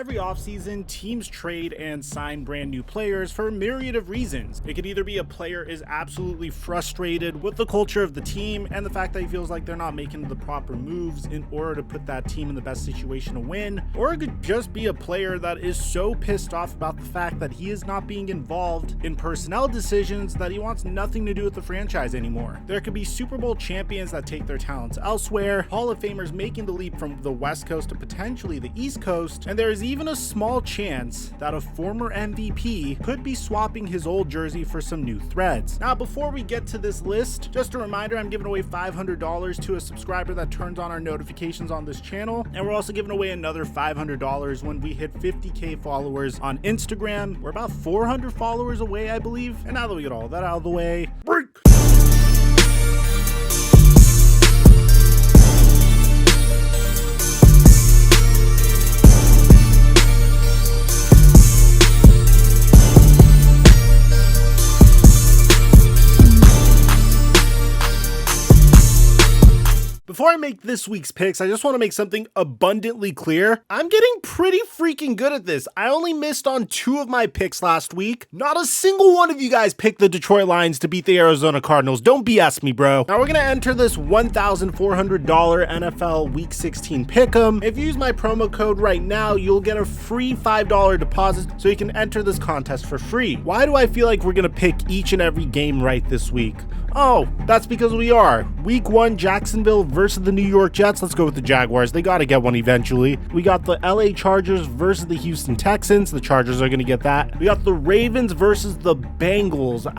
Every offseason, teams trade and sign brand new players for a myriad of reasons. It could either be a player is absolutely frustrated with the culture of the team and the fact that he feels like they're not making the proper moves in order to put that team in the best situation to win, or it could just be a player that is so pissed off about the fact that he is not being involved in personnel decisions that he wants nothing to do with the franchise anymore. There could be Super Bowl champions that take their talents elsewhere, Hall of Famers making the leap from the West Coast to potentially the East Coast, and there is even a small chance that a former MVP could be swapping his old jersey for some new threads. Now, before we get to this list, just a reminder, I'm giving away $500 to a subscriber that turns on our notifications on this channel, and we're also giving away another $500 when we hit 50k followers on Instagram. We're about 400 followers away, I believe. And now that we get all that out of the way, break! Before I make this week's picks, I just want to make something abundantly clear. I'm getting pretty freaking good at this. I only missed on 2 of my picks last week. Not a single one of you guys picked the Detroit Lions to beat the Arizona Cardinals. Don't BS me, bro. Now we're going to enter this $1,400 NFL Week 16 pick'em. If you use my promo code right now, you'll get a free $5 deposit so you can enter this contest for free. Why do I feel like we're going to pick each and every game right this week? Oh, that's because we are. Week 1, Jacksonville versus the New York Jets. Let's go with the Jaguars. They got to get one eventually. We got the LA Chargers versus the Houston Texans. The Chargers are going to get that. We got the Ravens versus the Bengals.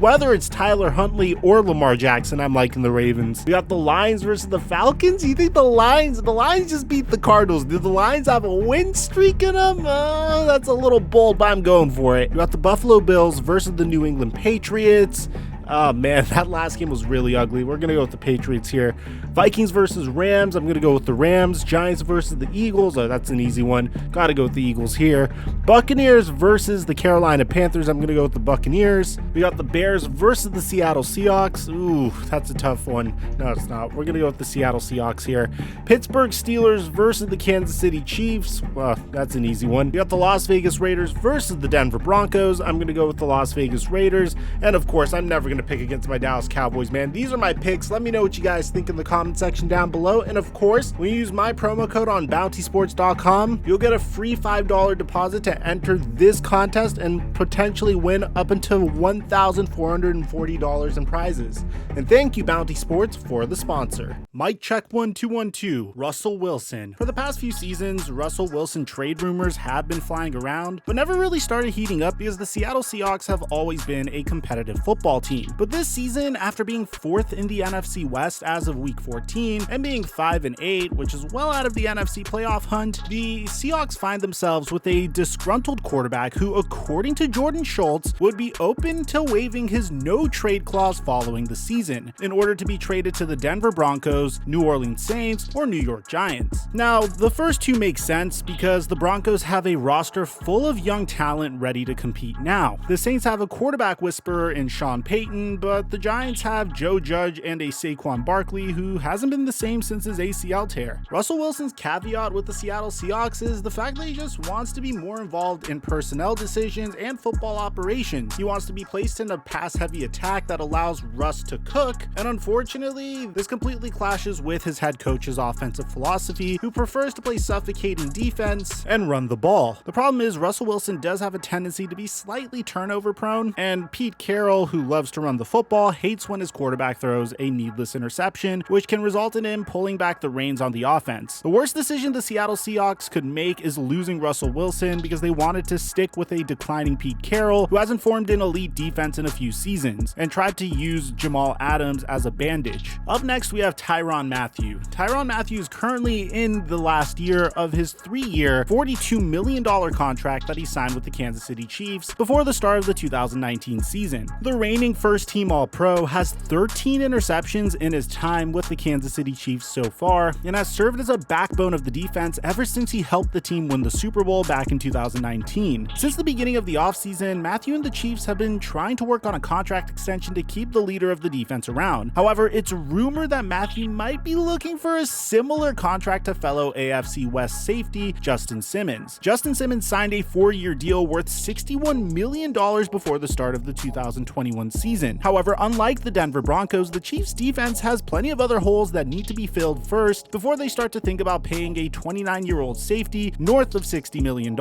Whether it's Tyler Huntley or Lamar Jackson, I'm liking the Ravens. We got the Lions versus the Falcons. You think the Lions just beat the Cardinals? Do the Lions have a win streak in them? That's a little bold, but I'm going for it. We got the Buffalo Bills versus the New England Patriots. Oh man, that last game was really ugly. We're going to go with the Patriots here. Vikings versus Rams. I'm going to go with the Rams. Giants versus the Eagles. Oh, that's an easy one. Got to go with the Eagles here. Buccaneers versus the Carolina Panthers. I'm going to go with the Buccaneers. We got the Bears versus the Seattle Seahawks. Ooh, that's a tough one. No, it's not. We're going to go with the Seattle Seahawks here. Pittsburgh Steelers versus the Kansas City Chiefs. Well, that's an easy one. We got the Las Vegas Raiders versus the Denver Broncos. I'm going to go with the Las Vegas Raiders. And of course, I'm never going to pick against my Dallas Cowboys, man. These are my picks. Let me know what you guys think in the comment section down below. And of course, when you use my promo code on bountysports.com, you'll get a free $5 deposit to enter this contest and potentially win up until $1,440 in prizes. And thank you, Bounty Sports, for the sponsor. Mic check 1 2 1 2. Russell Wilson. For the past few seasons, Russell Wilson trade rumors have been flying around, but never really started heating up because the Seattle Seahawks have always been a competitive football team. But this season, after being 4th in the NFC West as of week 14 and being 5-8, which is well out of the NFC playoff hunt, the Seahawks find themselves with a disgruntled quarterback who, according to Jordan Schultz, would be open to waiving his no trade clause following the season in order to be traded to the Denver Broncos, New Orleans Saints, or New York Giants. Now, the first two make sense because the Broncos have a roster full of young talent ready to compete now. The Saints have a quarterback whisperer in Sean Payton, but the Giants have Joe Judge and a Saquon Barkley who hasn't been the same since his ACL tear. Russell Wilson's caveat with the Seattle Seahawks is the fact that he just wants to be more involved in personnel decisions and football operations. He wants to be placed in a pass-heavy attack that allows Russ to cook, and unfortunately, this completely clashes with his head coach's offensive philosophy, who prefers to play suffocating defense and run the ball. The problem is Russell Wilson does have a tendency to be slightly turnover prone, and Pete Carroll, who loves to run the football, hates when his quarterback throws a needless interception, which can result in him pulling back the reins on the offense. The worst decision the Seattle Seahawks could make is losing Russell Wilson because they wanted to stick with a declining Pete Carroll, who hasn't formed an elite defense in a few seasons, and tried to use Jamal Adams as a bandage. Up next, we have Tyrann Mathieu. Tyrann Mathieu is currently in the last year of his 3-year, $42 million contract that he signed with the Kansas City Chiefs before the start of the 2019 season. The reigning first-team All-Pro, has 13 interceptions in his time with the Kansas City Chiefs so far, and has served as a backbone of the defense ever since he helped the team win the Super Bowl back in 2019. Since the beginning of the offseason, Matthew and the Chiefs have been trying to work on a contract extension to keep the leader of the defense around. However, it's rumored that Matthew might be looking for a similar contract to fellow AFC West safety Justin Simmons. Justin Simmons signed a 4-year deal worth $61 million before the start of the 2021 season. However, unlike the Denver Broncos, the Chiefs defense has plenty of other holes that need to be filled first before they start to think about paying a 29-year-old safety north of $60 million.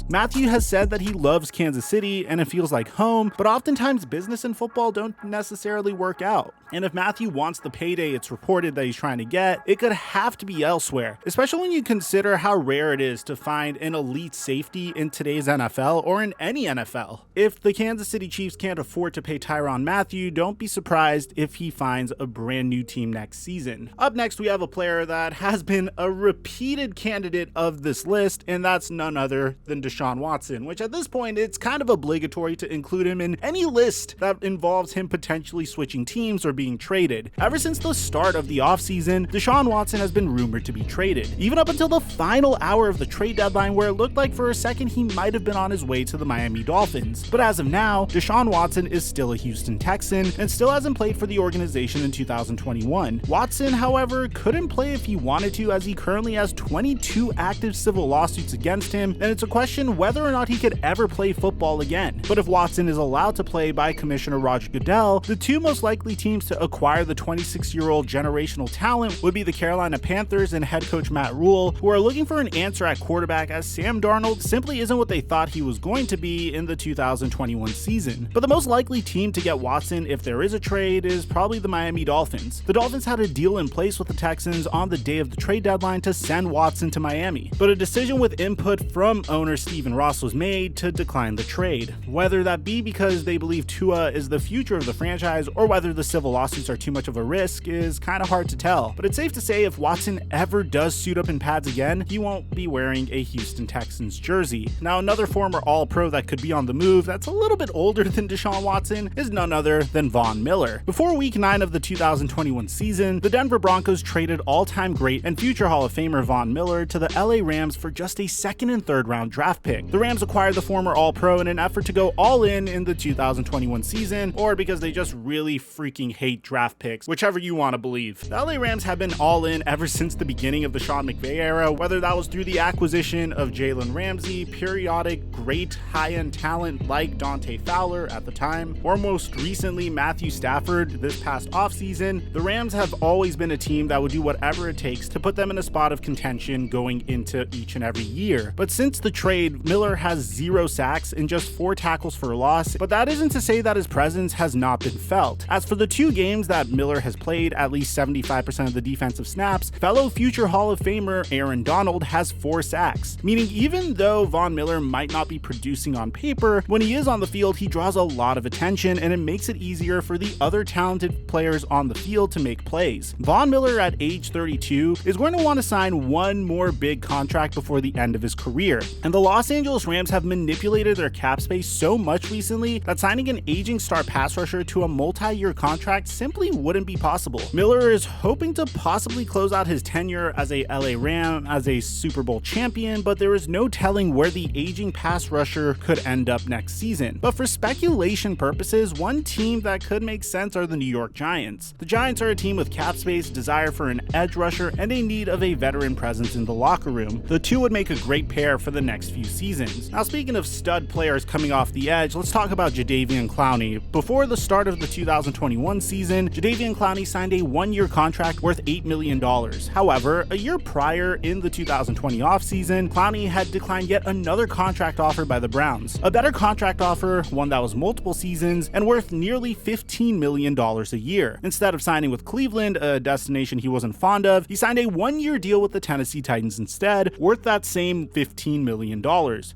Matthew has said that he loves Kansas City and it feels like home, but oftentimes business and football don't necessarily work out. And if Matthew wants the payday it's reported that he's trying to get, it could have to be elsewhere, especially when you consider how rare it is to find an elite safety in today's NFL or in any NFL. If the Kansas City Chiefs can't afford to pay Tyrann Mathieu, don't be surprised if he finds a brand new team next season. Up next, we have a player that has been a repeated candidate of this list, and that's none other than Deshaun Watson, which at this point, it's kind of obligatory to include him in any list that involves him potentially switching teams or being traded. Ever since the start of the offseason, Deshaun Watson has been rumored to be traded, even up until the final hour of the trade deadline where it looked like for a second he might have been on his way to the Miami Dolphins. But as of now, Deshaun Watson is still a Houston Texan and still hasn't played for the organization in 2021. Watson, however, couldn't play if he wanted to, as he currently has 22 active civil lawsuits against him, and it's a question whether or not he could ever play football again. But if Watson is allowed to play by Commissioner Roger Goodell, the two most likely teams to acquire the 26-year-old generational talent would be the Carolina Panthers and head coach Matt Rule, who are looking for an answer at quarterback, as Sam Darnold simply isn't what they thought he was going to be in the 2021 season. But the most likely team to get Watson if there is a trade is probably the Miami Dolphins. The Dolphins had a deal in place with the Texans on the day of the trade deadline to send Watson to Miami, but a decision with input from owner Stephen Ross was made to decline the trade. Whether that be because they believe Tua is the future of the franchise or whether the civil lawsuits are too much of a risk is kind of hard to tell, but it's safe to say if Watson ever does suit up in pads again, he won't be wearing a Houston Texans jersey. Now, another former All-Pro that could be on the move that's a little bit older than Deshaun Watson is none other than Von Miller. Before Week 9 of the 2021 season, the Denver Broncos traded all-time great and future Hall of Famer Von Miller to the LA Rams for just a second and third round draft pick. The Rams acquired the former All-Pro in an effort to go all in the 2021 season, or because they just really freaking hate draft picks, whichever you want to believe. The LA Rams have been all in ever since the beginning of the Sean McVay era, whether that was through the acquisition of Jalen Ramsey, periodic great high-end talent like Dante Fowler at the time, or most recently Matthew Stafford this past offseason. The Rams have always been a team that would do whatever it takes to put them in a spot of contention going into each and every year. But since the trade, Miller has 0 sacks and just 4 tackles for a loss, but that isn't to say that his presence has not been felt. As for the 2 games that Miller has played at least 75% of the defensive snaps, fellow future Hall of Famer Aaron Donald has 4 sacks, meaning even though Von Miller might not be producing on paper, when he is on the field, he draws a lot of attention and it makes it easier for the other talented players on the field to make plays. Von Miller at age 32 is going to want to sign one more big contract before the end of his career, and the Los Angeles Rams have manipulated their cap space so much recently that signing an aging star pass rusher to a multi-year contract simply wouldn't be possible. Miller is hoping to possibly close out his tenure as a LA Ram as a Super Bowl champion, but there is no telling where the aging pass rusher could end up next season. But for speculation purposes, one team that could make sense are the New York Giants. The Giants are a team with cap space, desire for an edge rusher, and a need of a veteran presence in the locker room. The two would make a great pair for the next few seasons. Now, speaking of stud players coming off the edge, let's talk about Jadeveon Clowney. Before the start of the 2021 season, Jadeveon Clowney signed a 1-year contract worth $8 million. However, a year prior in the 2020 offseason, Clowney had declined yet another contract offer by the Browns. A better contract offer, one that was multiple seasons and worth nearly $15 million a year. Instead of signing with Cleveland, a destination he wasn't fond of, he signed a 1-year deal with the Tennessee Titans instead, worth that same $15 million.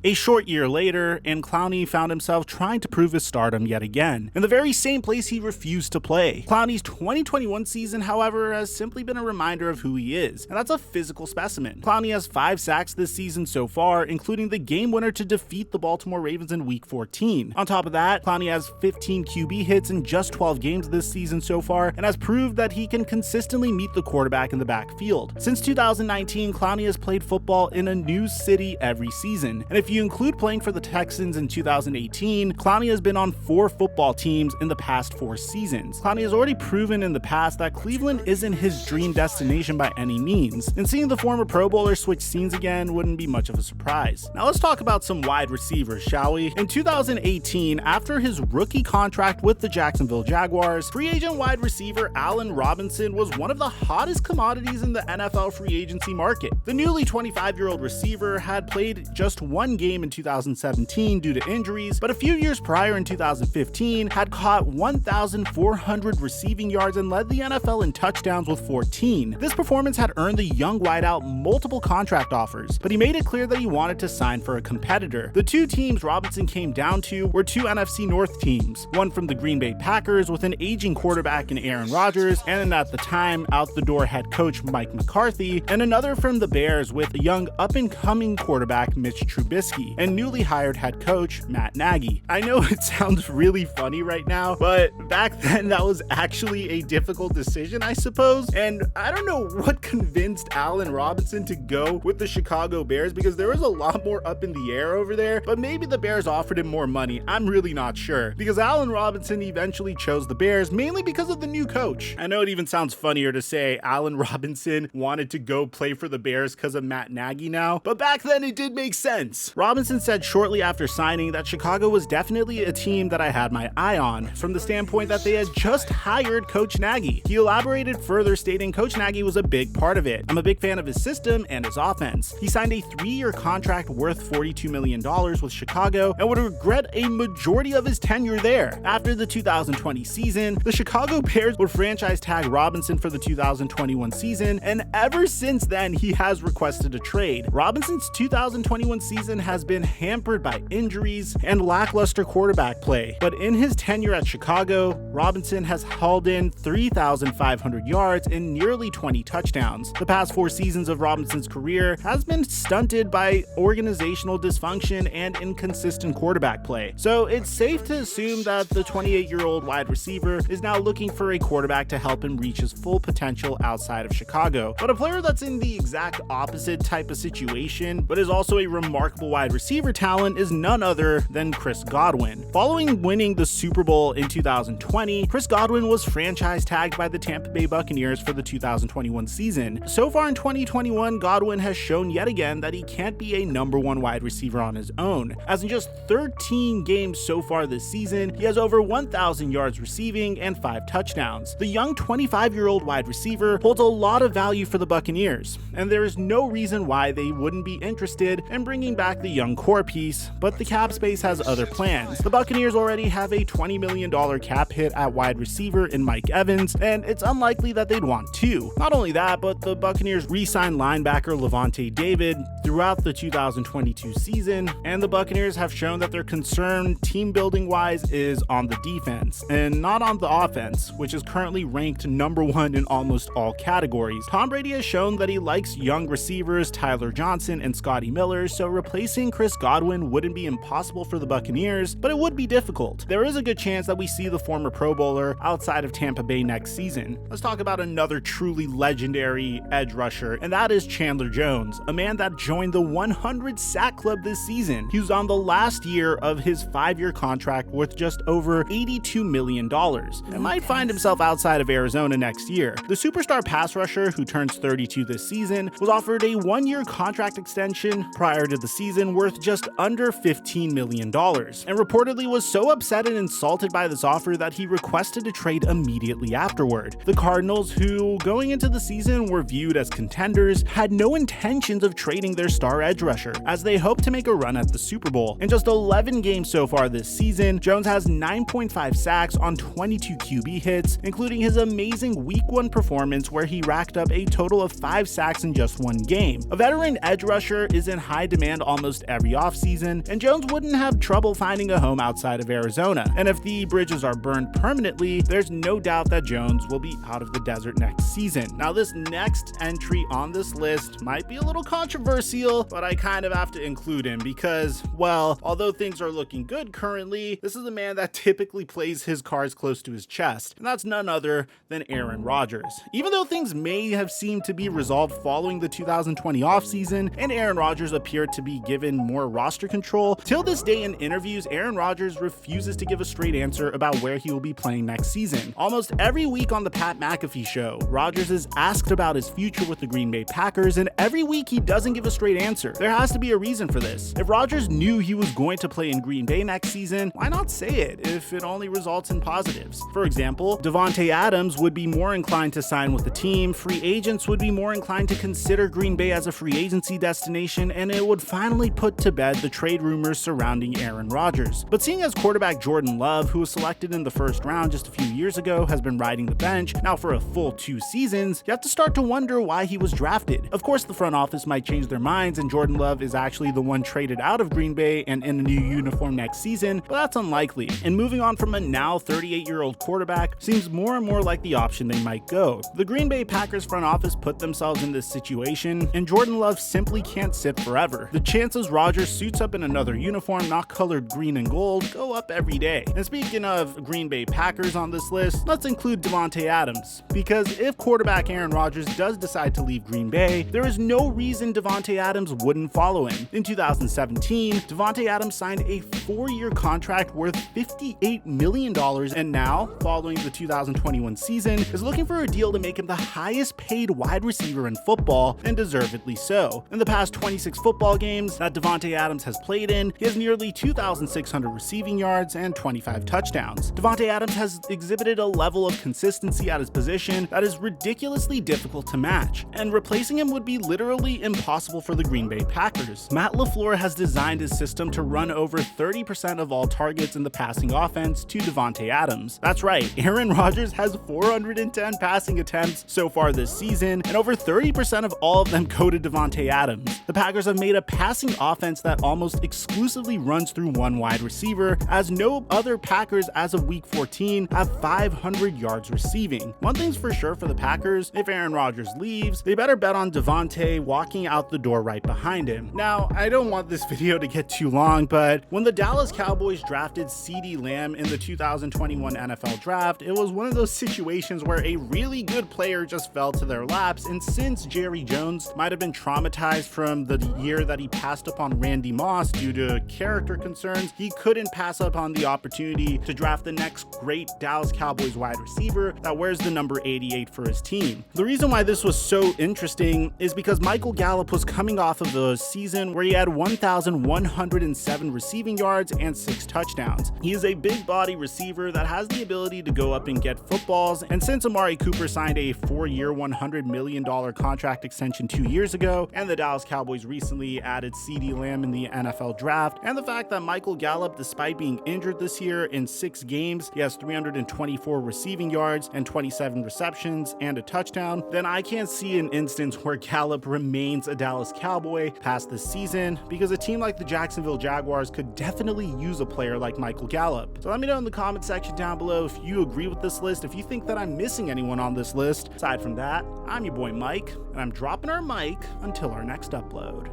A short year later, and Clowney found himself trying to prove his stardom yet again, in the very same place he refused to play. Clowney's 2021 season, however, has simply been a reminder of who he is, and that's a physical specimen. Clowney has 5 sacks this season so far, including the game winner to defeat the Baltimore Ravens in Week 14. On top of that, Clowney has 15 QB QB hits in just 12 games this season so far, and has proved that he can consistently meet the quarterback in the backfield. Since 2019, Clowney has played football in a new city every season, and if you include playing for the Texans in 2018, Clowney has been on 4 football teams in the past 4 seasons. Clowney has already proven in the past that Cleveland isn't his dream destination by any means, and seeing the former Pro Bowler switch scenes again wouldn't be much of a surprise. Now let's talk about some wide receivers, shall we? In 2018, after his rookie contract with the Jacksonville Jaguars, free agent wide receiver Allen Robinson was one of the hottest commodities in the NFL free agency market. The newly 25-year-old receiver had played just 1 game in 2017 due to injuries, but a few years prior in 2015 had caught 1,400 receiving yards and led the NFL in touchdowns with 14. This performance had earned the young wideout multiple contract offers, but he made it clear that he wanted to sign for a competitor. The 2 teams Robinson came down to were 2 NFC North teams, one from the Green Bay Packers with an aging quarterback in Aaron Rodgers and at the time out-the-door head coach Mike McCarthy, and another from the Bears with a young up-and-coming quarterback Mitch Trubisky and newly hired head coach Matt Nagy. I know it sounds really funny right now, but back then that was actually a difficult decision, I suppose, and I don't know what convinced Allen Robinson to go with the Chicago Bears, because there was a lot more up in the air over there, but maybe the Bears offered him more money. I'm really not sure, because Allen Robinson eventually chose the Bears mainly because of the new coach. I know it even sounds funnier to say Allen Robinson wanted to go play for the Bears because of Matt Nagy now, but back then it did make sense. Robinson said shortly after signing that Chicago was definitely a team that I had my eye on, from the standpoint that they had just hired Coach Nagy. He elaborated further, stating Coach Nagy was a big part of it. I'm a big fan of his system and his offense. He signed a 3-year contract worth $42 million with Chicago and would regret a majority of his tenure there. After the 2020 season, the Chicago Bears would franchise tag Robinson for the 2021 season, and ever since then he has requested a trade. Robinson's 2021 season has been hampered by injuries and lackluster quarterback play, but in his tenure at Chicago, Robinson has hauled in 3,500 yards and nearly 20 touchdowns. The past 4 seasons of Robinson's career has been stunted by organizational dysfunction and inconsistent quarterback play, so it's safe to assume that the 28-year-old wide receiver is now looking for a quarterback to help him reach his full potential outside of Chicago. But a player that's in the exact opposite type of situation, but is also a remarkable wide receiver talent, is none other than Chris Godwin. Following winning the Super Bowl in 2020, Chris Godwin was franchise tagged by the Tampa Bay Buccaneers for the 2021 season. So far in 2021, Godwin has shown yet again that he can't be a number 1 wide receiver on his own, as in just 13 games so far this season, he has over 1,000 yards receiving and 5 touchdowns. The young 25-year-old wide receiver holds a lot of value for the Buccaneers, and there is no reason why they wouldn't be interested in bringing back the young core piece, but the cap space has other plans. The Buccaneers already have a $20 million cap hit at wide receiver in Mike Evans, and it's unlikely that they'd want 2. Not only that, but the Buccaneers re-signed linebacker Levante David throughout the 2022 season, and the Buccaneers have shown that their concern team building wise is on the defense and not on the offense, which is currently ranked number 1 in almost all categories. Tom Brady has shown that he likes young receivers Tyler Johnson and Scotty Miller, so replacing Chris Godwin wouldn't be impossible for the Buccaneers, but it would be difficult. There is a good chance that we see the former Pro Bowler outside of Tampa Bay next season. Let's talk about another truly legendary edge rusher, and that is Chandler Jones, a man that joined the 100 sack club this season. He was on the last year of his 5-year contract worth just over $82 million and might find himself outside of Arizona next year. The superstar pass rusher, who turns 32 this season, was offered a 1-year contract extension prior to the season worth just under $15 million, and reportedly was so upset and insulted by this offer that he requested a trade immediately afterward. The Cardinals, who going into the season were viewed as contenders, had no intentions of trading their star edge rusher, as they hoped to make a run at the Super Bowl. In just 11 games so far this season, Jones has 9.5 sacks on 22 QB hits, including his amazing Week 1 performance where he racked up a total of 5 sacks in just 1 game. A veteran edge rusher is in high demand almost every offseason, and Jones wouldn't have trouble finding a home outside of Arizona. And if the bridges are burned permanently, there's no doubt that Jones will be out of the desert next season. Now, this next entry on this list might be a little controversial, but I kind of have to include him because, well, although things are looking good currently, this is a man that typically plays his cards close to his chest, and that's none other than Aaron Rodgers. Even though things may have seemed to be resolved following the 2020 offseason, and Aaron Rodgers appeared to be given more roster control, till this day in interviews, Aaron Rodgers refuses to give a straight answer about where he will be playing next season. Almost every week on the Pat McAfee show, Rodgers is asked about his future with the Green Bay Packers, and every week he doesn't give a straight answer. There has to be a reason for this. If Rodgers knew he was going to play in Green Bay next season, why not say it if it only results in positives? For example, Davante Adams would be more inclined to sign with the team, free agents would be more inclined to consider Green Bay as a free agency destination, and it would finally put to bed the trade rumors surrounding Aaron Rodgers. But seeing as quarterback Jordan Love, who was selected in the first round just a few years ago, has been riding the bench now for a full 2 seasons, you have to start to wonder why he was drafted. Of course, the front office might change their minds and Jordan Love is actually the one traded out of Green Bay and in a new uniform next season, but that's unlikely. And moving on from a now 38-year-old quarterback seems more and more like the option they might go. The Green Bay Packers front office put themselves in this situation, and Jordan Love simply can't sit forever. The chances Rodgers suits up in another uniform not colored green and gold go up every day. And speaking of Green Bay Packers on this list, let's include Davante Adams, because if quarterback Aaron Rodgers does decide to leave Green Bay, there is no reason Davante Adams wouldn't follow him. In 2017, Davante Adams signed a 4-year contract worth $58 million, and now, following the 2021 season, is looking for a deal to make him the highest paid wide receiver in football, and deservedly so. In the past 26 football games that Davante Adams has played in, he has nearly 2,600 receiving yards and 25 touchdowns. Davante Adams has exhibited a level of consistency at his position that is ridiculously difficult to match, and replacing him would be literally impossible for the Green Bay Packers. Matt LaFleur has designed his system to run over 30% of all targets in the passing offense to Davante Adams. That's right, Aaron Rodgers has 410 passing attempts so far this season, and over 30% of all of them go to Davante Adams. The Packers have made a passing offense that almost exclusively runs through one wide receiver, as no other Packers as of week 14 have 500 yards receiving. One thing's for sure for the Packers, if Aaron Rodgers leaves, they better bet on Davante walking out the door right behind him. Now, I don't want this video to get too long, but when the Dallas Cowboys drafted CeeDee Lamb in the 2021 NFL Draft, it was one of those situations where a really good player just fell to their laps, and since Jerry Jones might have been traumatized from the year that he passed up on Randy Moss due to character concerns, he couldn't pass up on the opportunity to draft the next great Dallas Cowboys wide receiver that wears the number 88 for his team. The reason why this was so interesting is because Michael Gallup was coming off of a season where he had 1,107 receiving yards and 6 touchdowns. He is a big body receiver that has the ability to go up and get footballs, and since Amari Cooper signed a 4-year, $100 million contract extension 2 years ago, and the Dallas Cowboys recently added CeeDee Lamb in the NFL Draft, and the fact that Michael Gallup, despite being injured this year in 6 games, he has 324 receiving yards and 27 receptions and a touchdown, then I can't see an instance where Gallup remains a Dallas Cowboy past this season, because a team like the Jacksonville Jaguars could definitely use a player like Michael Gallup. So let me know in the comment section down below if you agree with this list, if you think that I'm missing anyone on this list. Aside from that, I'm your boy Mike, and I'm dropping our mic until our next upload.